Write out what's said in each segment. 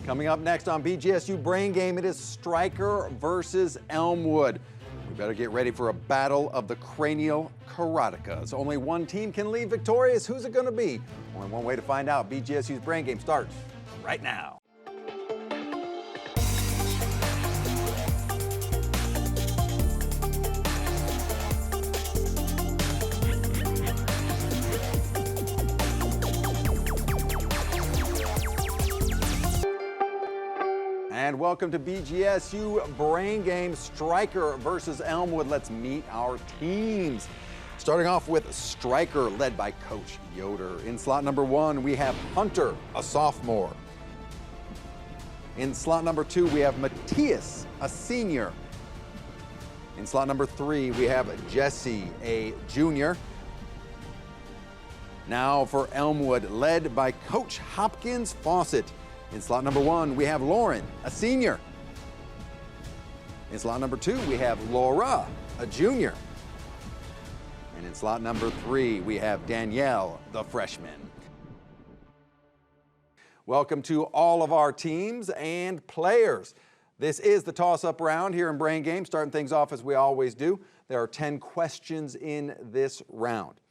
Coming up next on BGSU Brain Game, it is Stryker versus Elmwood. We better get ready for a battle of the cranial karatecas. Only one team can leave victorious. Who's it going to be? Only one way to find out. BGSU's Brain Game starts right now. And welcome to BGSU Brain Game, Stryker versus Elmwood. Let's meet our teams. Starting off with Stryker, led by Coach Yoder. In slot number 1, we have Hunter, a sophomore. In slot number 2, we have Matthias, a senior. In slot number 3, we have Jesse, a junior. Now for Elmwood, led by Coach Hopkins Fawcett. In slot number 1, we have Lauren, a senior. In slot number 2, we have Laura, a junior. And in slot number 3, we have Danielle, the freshman. Welcome to all of our teams and players. This is the toss-up round here in Brain Game, starting things off as we always do. There are 10 questions in this round.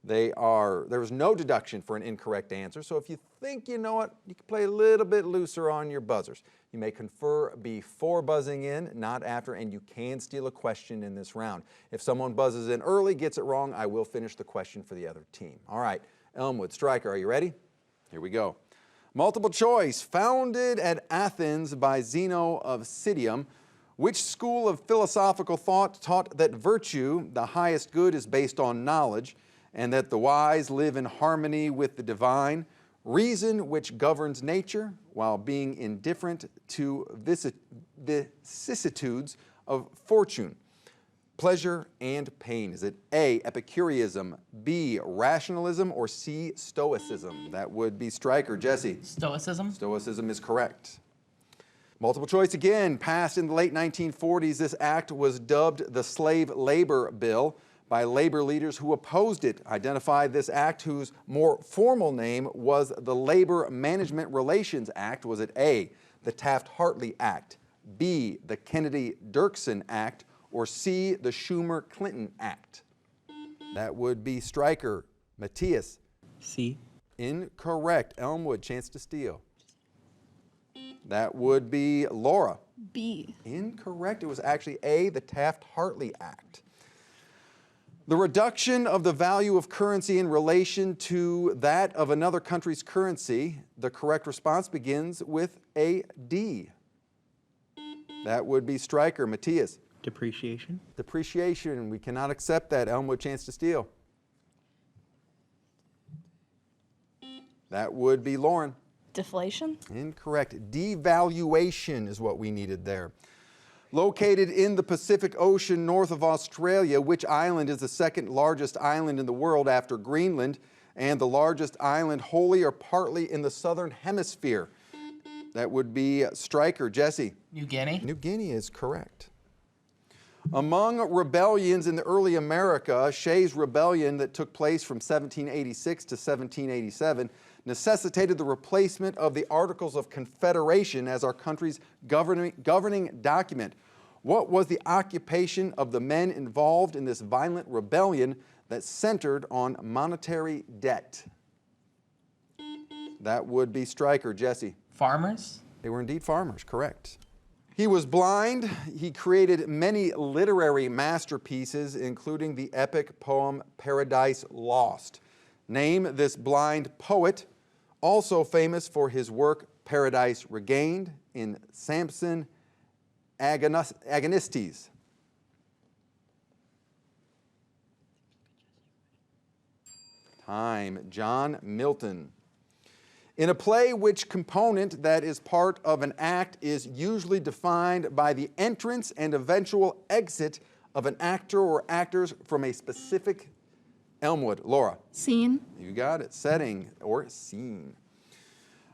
There is no deduction for an incorrect answer, so if you think you know it, you can play a little bit looser on your buzzers. You may confer before buzzing in, not after, and you can steal a question in this round. If someone buzzes in early, gets it wrong, I will finish the question for the other team. All right, Elmwood, Stryker, are you ready? Here we go. Multiple choice. Founded at Athens by Zeno of Citium, which school of philosophical thought taught that virtue, the highest good, is based on knowledge, and that the wise live in harmony with the divine, reason which governs nature while being indifferent to vicissitudes of fortune, pleasure and pain? Is it A, Epicureanism, B, rationalism, or C, Stoicism? That would be Stryker. Jesse? Stoicism. Stoicism is correct. Multiple choice again. Passed in the late 1940s, this act was dubbed the Slave Labor Bill by labor leaders who opposed it. Identified this act, whose more formal name was the Labor Management Relations Act. Was it A, the Taft-Hartley Act, B, the Kennedy-Dirksen Act, or C, the Schumer-Clinton Act? That would be Stryker. Matthias? C. Incorrect. Elmwood, chance to steal. That would be Laura. B. Incorrect. It was actually A, the Taft-Hartley Act. The reduction of the value of currency in relation to that of another country's currency. The correct response begins with a D. That would be Stryker. Matthias? Depreciation. Depreciation. We cannot accept that. Elmwood, chance to steal. That would be Lauren. Deflation. Incorrect. Devaluation is what we needed there. Located in the Pacific Ocean north of Australia, which island is the second largest island in the world after Greenland and the largest island wholly or partly in the southern hemisphere? That would be Stryker. Jesse? New Guinea. New Guinea is correct. Among rebellions in the early America, Shays' Rebellion that took place from 1786 to 1787 necessitated the replacement of the Articles of Confederation as our country's governing document. What was the occupation of the men involved in this violent rebellion that centered on monetary debt? That would be Stryker. Jesse? Farmers. They were indeed farmers, correct. He was blind. He created many literary masterpieces, including the epic poem Paradise Lost. Name this blind poet, also famous for his work Paradise Regained in Samson Agonistes. Time. John Milton. In a play, which component that is part of an act is usually defined by the entrance and eventual exit of an actor or actors from a specific Elmwood? Laura? Scene. You got it. Setting or scene.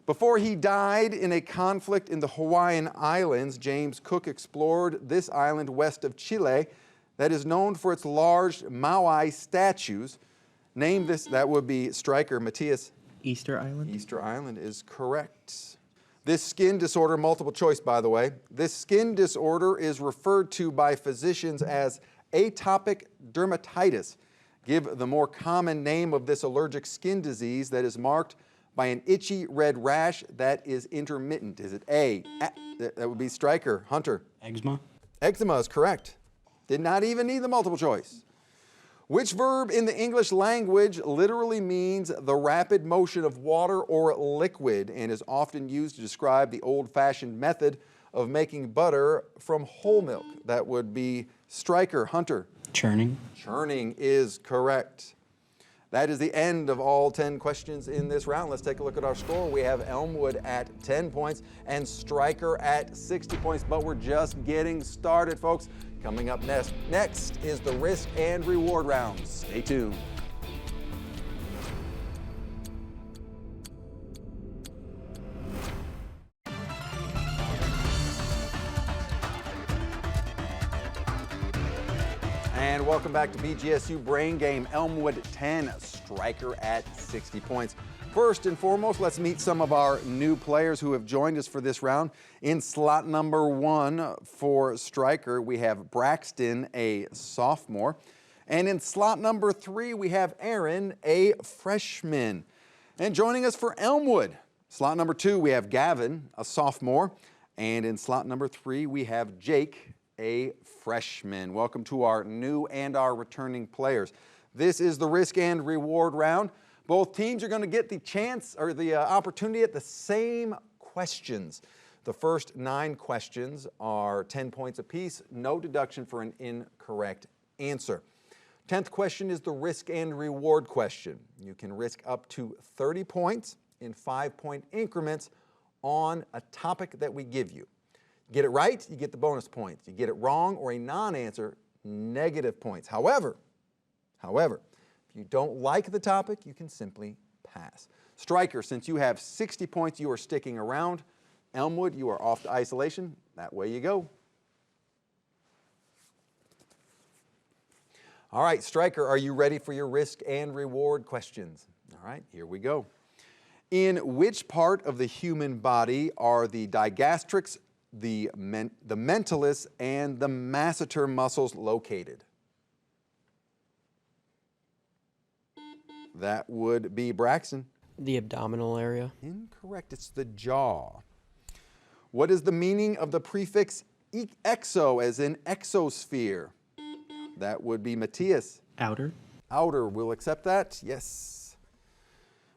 Before he died in a conflict in the Hawaiian Islands, James Cook explored this island west of Chile that is known for its large Maui statues. Name this. That would be Stryker. Matthias? Easter Island. Easter Island is correct. This skin disorder, multiple choice by the way, this skin disorder is referred to by physicians as atopic dermatitis. Give the more common name of this allergic skin disease that is marked by an itchy red rash that is intermittent. Is it A? That would be Stryker. Hunter. Eczema. Eczema is correct. Did not even need the multiple choice. Which verb in the English language literally means the rapid motion of water or liquid and is often used to describe the old-fashioned method of making butter from whole milk? That would be Stryker. Hunter. Churning. Churning is correct. That is the end of all 10 questions in this round. Let's take a look at our score. We have Elmwood at 10 points and Stryker at 60 points, but we're just getting started, folks. Coming up next is the risk and reward round. Stay tuned. And welcome back to BGSU Brain Game. Elmwood 10, Stryker at 60 points. First and foremost, let's meet some of our new players who have joined us for this round. In slot number 1 for Stryker, we have Braxton, a sophomore. And in slot number 3, we have Aaron, a freshman. And joining us for Elmwood, slot number 2, we have Gavin, a sophomore. And in slot number 3, we have Jake, a freshman. Welcome to our new and our returning players. This is the risk and reward round. Both teams are going to get the chance or the opportunity at the same questions. The first 9 questions are 10 points apiece, no deduction for an incorrect answer. 10th question is the risk and reward question. You can risk up to 30 points in 5-point increments on a topic that we give you. Get it right, you get the bonus points. You get it wrong or a non-answer, negative points. However, if you don't like the topic, you can simply pass. Stryker, since you have 60 points, you are sticking around. Elmwood, you are off to isolation. That way you go. All right, Stryker, are you ready for your risk and reward questions? All right, here we go. In which part of the human body are the digastrix, the mentalis, and the masseter muscles located? That would be Braxton. The abdominal area. Incorrect, it's the jaw. What is the meaning of the prefix exo, as in exosphere? That would be Matthias. Outer. Outer, we'll accept that, yes.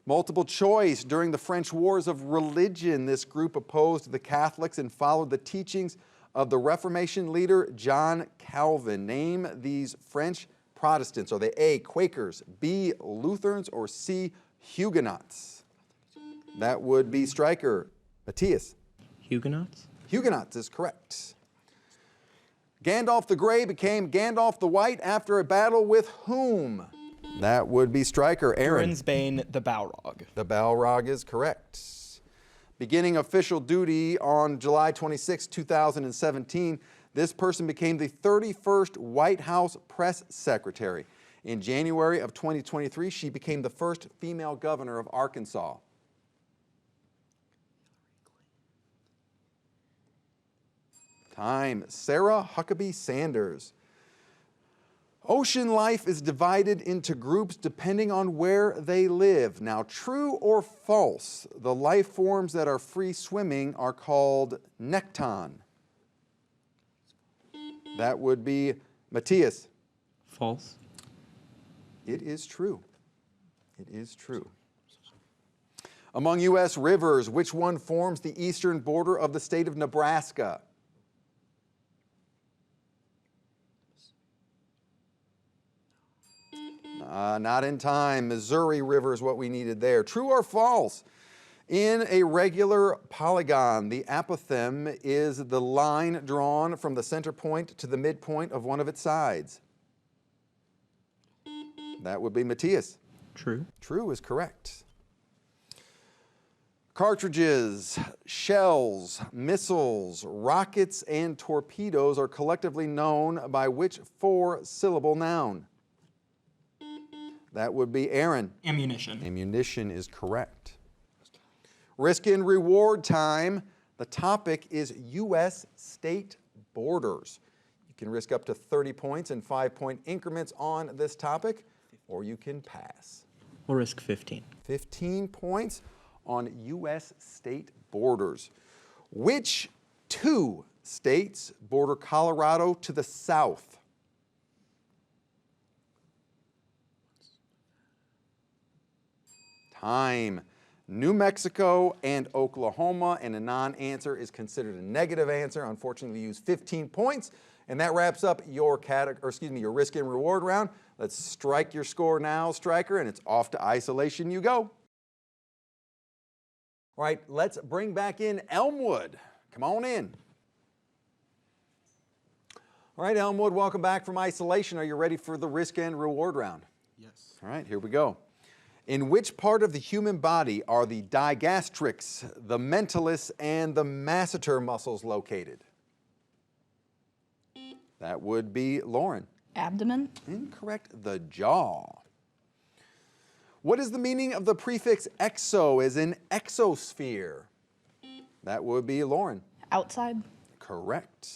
Multiple choice. During the French Wars of Religion, this group opposed the Catholics and followed the teachings of the Reformation leader John Calvin. Name these French Protestants. Are they A, Quakers, B, Lutherans, or C, Huguenots? That would be Stryker. Matthias. Huguenots. Huguenots is correct. Gandalf the Grey became Gandalf the White after a battle with whom? That would be Stryker. Aaron. Bane, the Balrog. The Balrog is correct. Beginning official duty on July 26, 2017, this person became the 31st White House press secretary. In January of 2023, she became the first female governor of Arkansas. Time. Sarah Huckabee Sanders. Ocean life is divided into groups depending on where they live. Now, true or false, the life forms that are free swimming are called nekton. That would be Matthias. False. It is true. It is true. Among U.S. rivers, which one forms the eastern border of the state of Nebraska? Not in time. Missouri River is what we needed there. True or false? In a regular polygon, the apothem is the line drawn from the center point to the midpoint of one of its sides. That would be Matthias. True. True is correct. Cartridges, shells, missiles, rockets, and torpedoes are collectively known by which 4-syllable noun? That would be Aaron. Ammunition. Ammunition is correct. Risk and reward time. The topic is U.S. state borders. You can risk up to 30 points in 5-point increments on this topic, or you can pass. We'll risk 15. 15 points on U.S. state borders. Which two states border Colorado to the south? Time. New Mexico and Oklahoma, and a non-answer is considered a negative answer. Unfortunately, you use 15 points, and that wraps up your your risk and reward round. Let's strike your score now, Stryker, and it's off to isolation you go. All right, let's bring back in Elmwood. Come on in. All right, Elmwood, welcome back from isolation. Are you ready for the risk and reward round? Yes. All right, here we go. In which part of the human body are the digastrix, the mentalis, and the masseter muscles located? That would be Lauren. Abdomen. Incorrect, the jaw. What is the meaning of the prefix exo as in exosphere? That would be Lauren. Outside. Correct.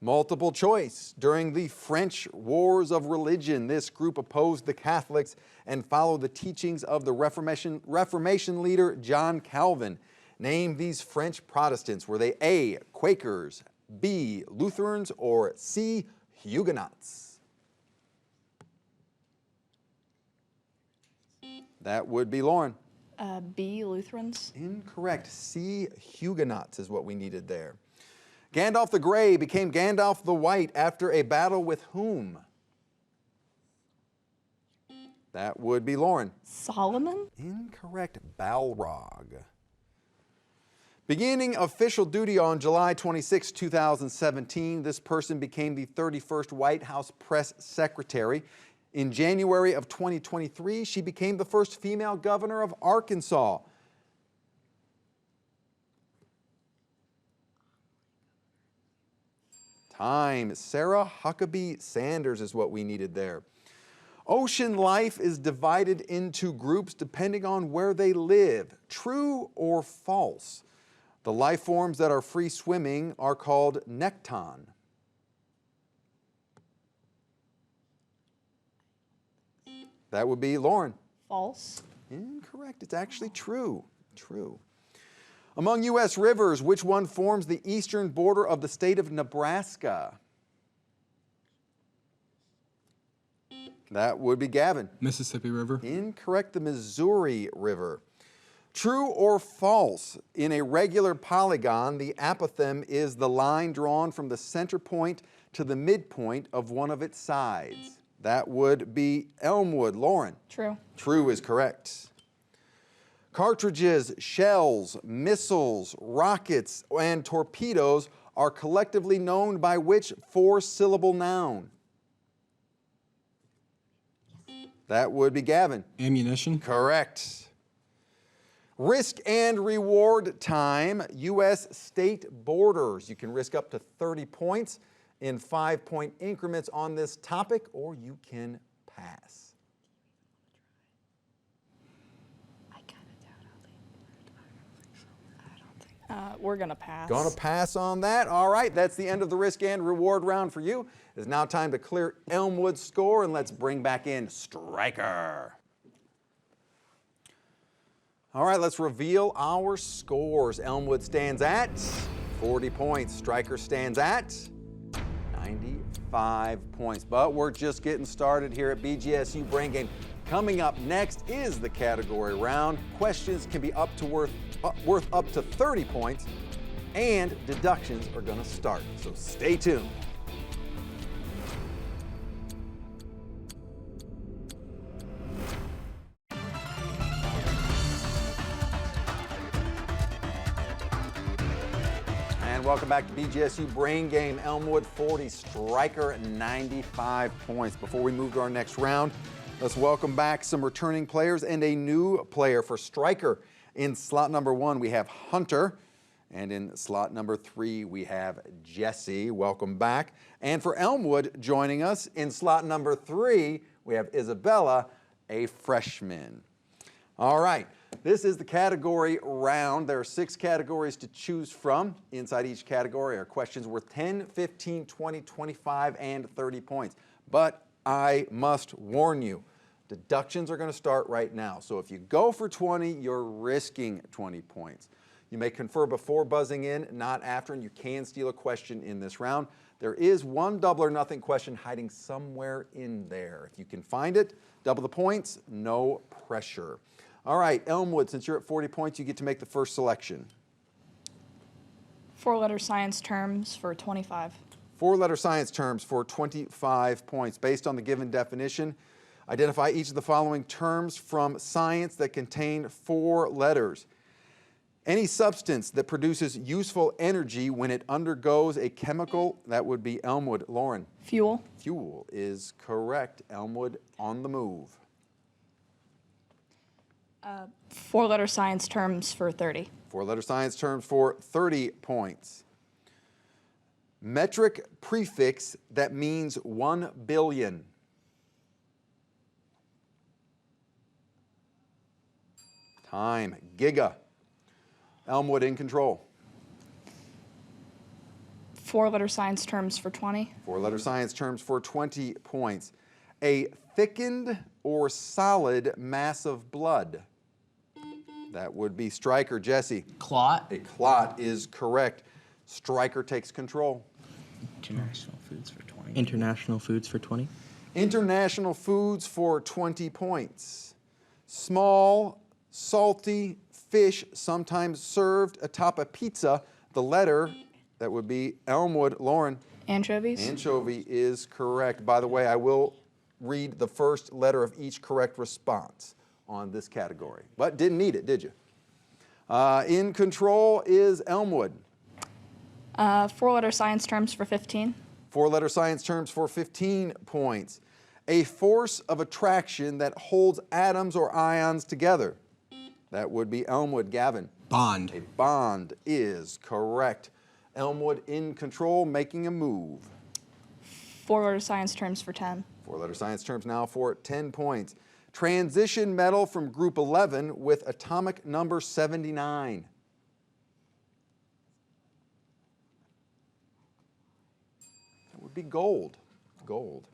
Multiple choice. During the French Wars of Religion, this group opposed the Catholics and followed the teachings of the Reformation leader John Calvin. Name these French Protestants. Were they A, Quakers, B, Lutherans, or C, Huguenots? That would be Lauren. B, Lutherans. Incorrect. C, Huguenots is what we needed there. Gandalf the Grey became Gandalf the White after a battle with whom? That would be Lauren. Solomon. Incorrect. Balrog. Beginning official duty on July 26, 2017, this person became the 31st White House press secretary. In January of 2023, she became the first female governor of Arkansas. Time. Sarah Huckabee Sanders is what we needed there. Ocean life is divided into groups depending on where they live. True or false? The life forms that are free swimming are called nekton. That would be Lauren. False. Incorrect. It's actually true. True. Among U.S. rivers, which one forms the eastern border of the state of Nebraska? That would be Gavin. Mississippi River. Incorrect. The Missouri River. True or false? In a regular polygon, the apothem is the line drawn from the center point to the midpoint of one of its sides. That would be Elmwood. Lauren. True. True is correct. Cartridges, shells, missiles, rockets, and torpedoes are collectively known by which 4-syllable noun? That would be Gavin. Ammunition. Correct. Risk and reward time, U.S. state borders. You can risk up to 30 points in 5-point increments on this topic, or you can pass. We're going to pass. Gonna pass on that. All right, that's the end of the risk and reward round for you. It's now time to clear Elmwood's score, and let's bring back in Stryker. All right, let's reveal our scores. Elmwood stands at 40 points. Stryker stands at 95 points. But we're just getting started here at BGSU Brain Game. Coming up next is the category round. Questions can be worth up to 30 points, and deductions are going to start. So stay tuned. And welcome back to BGSU Brain Game. Elmwood 40, Stryker 95 points. Before we move to our next round, let's welcome back some returning players and a new player for Stryker. In slot number 1, we have Hunter, and in slot number 3, we have Jesse. Welcome back. And for Elmwood, joining us in slot number 3, we have Isabella, a freshman. All right, This is the category round. There are 6 categories to choose from. Inside each category are questions worth 10, 15, 20, 25, and 30 points. But I must warn you, deductions are going to start right now. So if you go for 20, you're risking 20 points. You may confer before buzzing in, not after, and you can steal a question in this round. There is one double or nothing question hiding somewhere in there. If you can find it, double the points, no pressure. All right, Elmwood, since you're at 40 points, you get to make the first selection. 4-letter science terms for 25. 4-letter science terms for 25 points. Based on the given definition, identify each of the following terms from science that contain 4 letters. Any substance that produces useful energy when it undergoes a chemical, that would be Elmwood. Lauren. Fuel. Fuel is correct. Elmwood on the move. 4-letter science terms for 30. 4-letter science terms for 30 points. Metric prefix that means 1 billion. Time. Giga. Elmwood in control. 4-letter science terms for 20. 4-letter science terms for 20 points. A thickened or solid mass of blood. That would be Stryker. Jesse. Clot. A clot is correct. Stryker takes control. International foods for 20. International foods for 20. International foods for 20 points. Small, salty fish sometimes served atop a pizza. The letter, that would be Elmwood. Lauren. Anchovies. Anchovy is correct. By the way, I will read the first letter of each correct response on this category. But didn't need it, did you? In control is Elmwood. 4-letter science terms for 15. 4-letter science terms for 15 points. A force of attraction that holds atoms or ions together. That would be Elmwood. Gavin. Bond. A bond is correct. Elmwood in control, making a move. 4-letter science terms for 10. 4-letter science terms now for 10 points. Transition metal from group 11 with atomic number 79. That would be gold. Gold.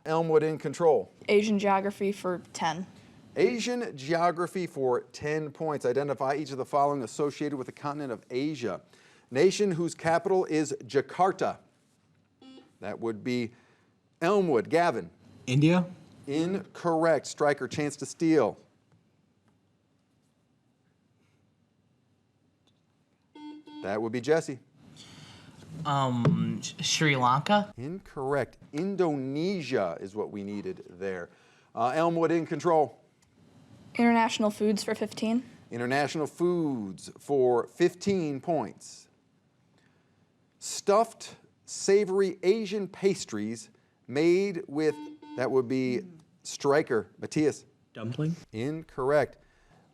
Elmwood in control. Asian geography for 10. Asian geography for 10 points. Identify each of the following associated with the continent of Asia. Nation whose capital is Jakarta. That would be Elmwood. Gavin. India. Incorrect. Stryker, chance to steal. That would be Jesse. Sri Lanka. Incorrect. Indonesia is what we needed there. Elmwood in control. International foods for 15. International foods for 15 points. Stuffed, savory Asian pastries made with, that would be Stryker. Matthias. Dumpling. Incorrect.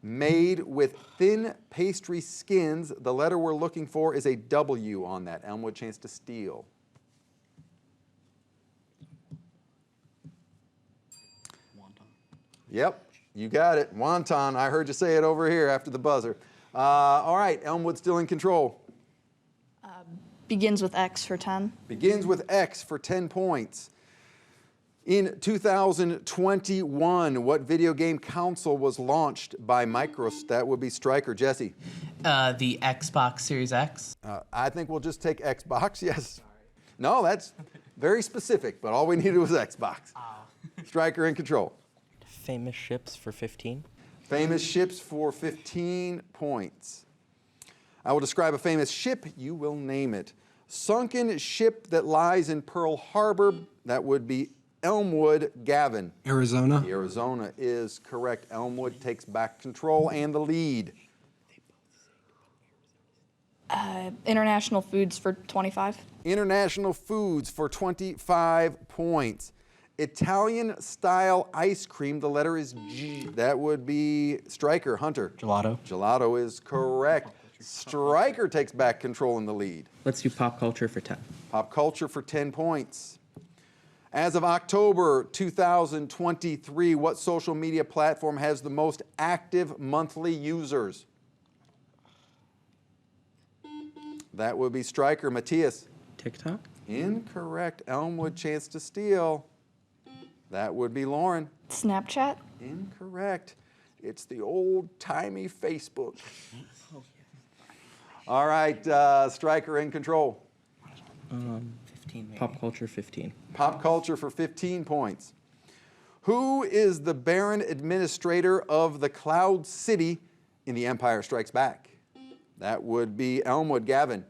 Made with thin pastry skins. The letter we're looking for is a W on that. Elmwood, chance to steal. Yep, you got it. Wonton. I heard you say it over here after the buzzer. All right, Elmwood still in control. Begins with X for 10. Begins with X for 10 points. In 2021, what video game console was launched by Microsoft? That would be Stryker. Jesse. The Xbox Series X. I think we'll just take Xbox, yes. No, that's very specific, but all we needed was Xbox. Stryker in control. Famous ships for 15. Famous ships for 15 points. I will describe a famous ship, you will name it. Sunken ship that lies in Pearl Harbor, that would be Elmwood. Gavin. Arizona. Arizona is correct. Elmwood takes back control and the lead. International foods for 25. International foods for 25 points. Italian style ice cream, the letter is G. That would be Stryker. Hunter. Gelato. Gelato is correct. Stryker takes back control in the lead. Let's do pop culture for 10. Pop culture for 10 points. As of October 2023, what social media platform has the most active monthly users? That would be Stryker. Matthias? TikTok. Incorrect. Elmwood, chance to steal. That would be Lauren. Snapchat. Incorrect. It's the old-timey Facebook. All right, Stryker in control. 15 maybe. Pop culture 15. Pop culture for 15 points. Who is the Baron administrator of the Cloud City in The Empire Strikes Back? That would be Elmwood. Gavin?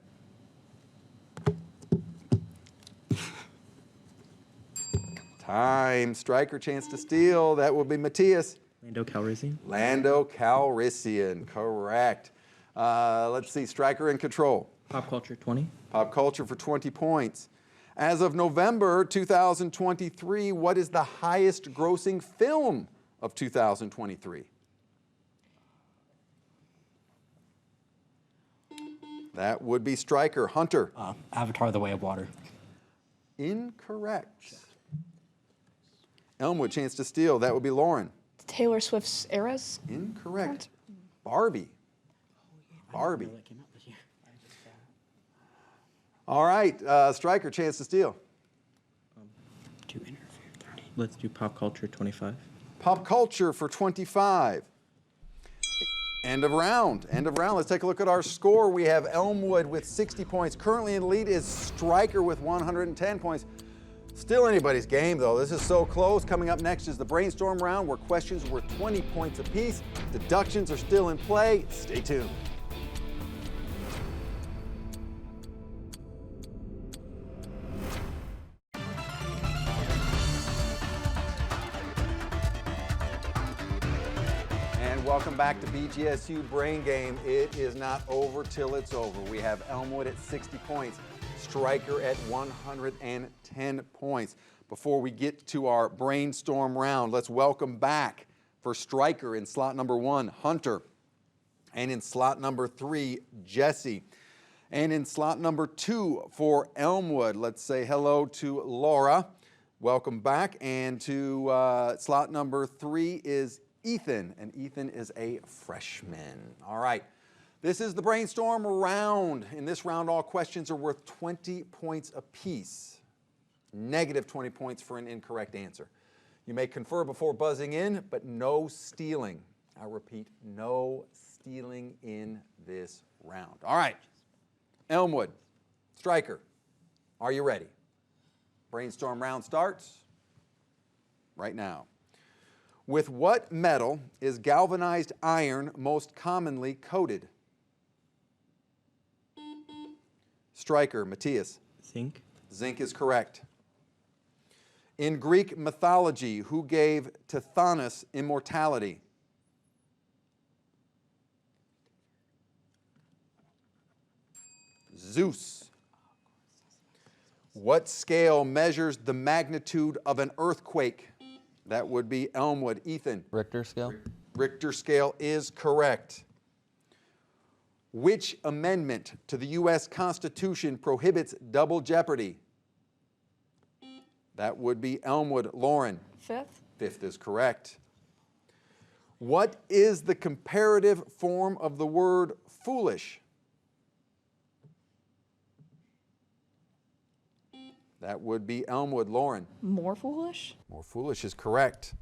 Time. Stryker, chance to steal. That would be Matthias. Lando Calrissian. Lando Calrissian, correct. Let's see, Stryker in control. Pop culture 20. Pop culture for 20 points. As of November 2023, what is the highest grossing film of 2023? That would be Stryker. Hunter? Avatar: The Way of Water. Incorrect. Elmwood, chance to steal. That would be Lauren. Taylor Swift's Eras. Incorrect. Barbie. Barbie. All right, Stryker, chance to steal. Let's do pop culture 25. Pop culture for 25. End of round. End of round. Let's take a look at our score. We have Elmwood with 60 points. Currently in the lead is Stryker with 110 points. Still anybody's game, though. This is so close. Coming up next is the brainstorm round, where questions were 20 points apiece. Deductions are still in play. Stay tuned. Welcome back to BGSU Brain Game. It is not over till it's over. We have Elmwood at 60 points, Stryker at 110 points. Before we get to our brainstorm round, let's welcome back for Stryker in slot number 1, Hunter. And in slot number 3, Jesse. And in slot number 2 for Elmwood, let's say hello to Laura. Welcome back. And to slot number 3 is Ethan, and Ethan is a freshman. All right, this is the brainstorm round. In this round, all questions are worth 20 points apiece. Negative 20 points for an incorrect answer. You may confer before buzzing in, but no stealing. I repeat, no stealing in this round. All right, Elmwood, Stryker, are you ready? Brainstorm round starts right now. With what metal is galvanized iron most commonly coated? Stryker, Matthias. Zinc. Zinc is correct. In Greek mythology, who gave Tithonus immortality? Zeus. What scale measures the magnitude of an earthquake? That would be Elmwood. Ethan. Richter scale. Richter scale is correct. Which amendment to the U.S. Constitution prohibits double jeopardy? That would be Elmwood. Lauren. Fifth. Fifth is correct. What is the comparative form of the word foolish? That would be Elmwood. Lauren. More foolish. More foolish is correct.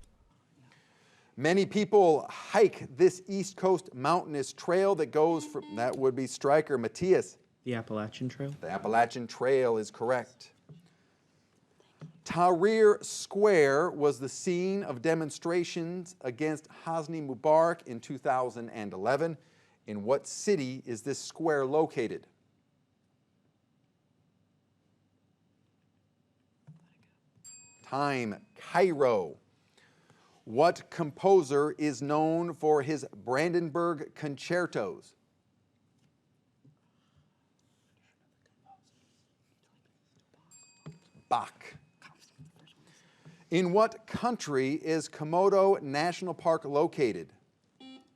Many people hike this East Coast mountainous trail that goes from, that would be Stryker. Matthias. The Appalachian Trail. The Appalachian Trail is correct. Tahrir Square was the scene of demonstrations against Hosni Mubarak in 2011. In what city is this square located? Time. Cairo. What composer is known for his Brandenburg concertos? Bach. In what country is Komodo National Park located?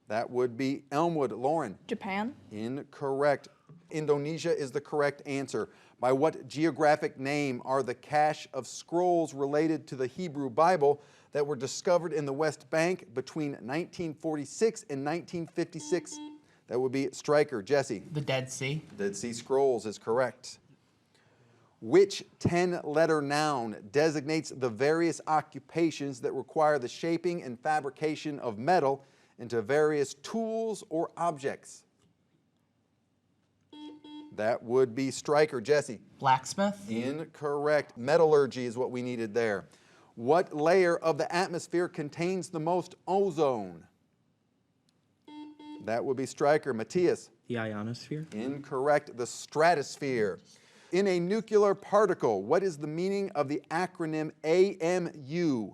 That would be Elmwood. Lauren. Japan. Incorrect. Indonesia is the correct answer. By what geographic name are the cache of scrolls related to the Hebrew Bible that were discovered in the West Bank between 1946 and 1956? That would be Stryker. Jesse. The Dead Sea. Dead Sea Scrolls is correct. Which 10-letter noun designates the various occupations that require the shaping and fabrication of metal into various tools or objects? That would be Stryker. Jesse. Blacksmith. Incorrect. Metallurgy is what we needed there. What layer of the atmosphere contains the most ozone? That would be Stryker. Matthias. The ionosphere. Incorrect. The stratosphere. In a nuclear particle, what is the meaning of the acronym AMU?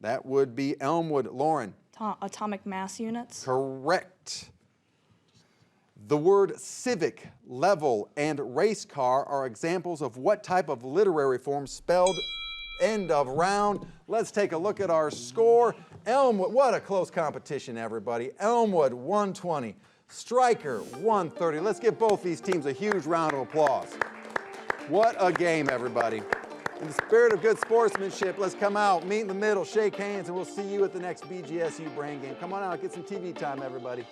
That would be Elmwood. Lauren. Atomic mass units. Correct. The word civic, level, and race car are examples of what type of literary form spelled end of round? Let's take a look at our score. Elmwood, what a close competition, everybody. Elmwood, 120. Stryker, 130. Let's give both these teams a huge round of applause. What a game, everybody. In the spirit of good sportsmanship, let's come out, meet in the middle, shake hands, and we'll see you at the next BGSU Brain Game. Come on out, get some TV time, everybody.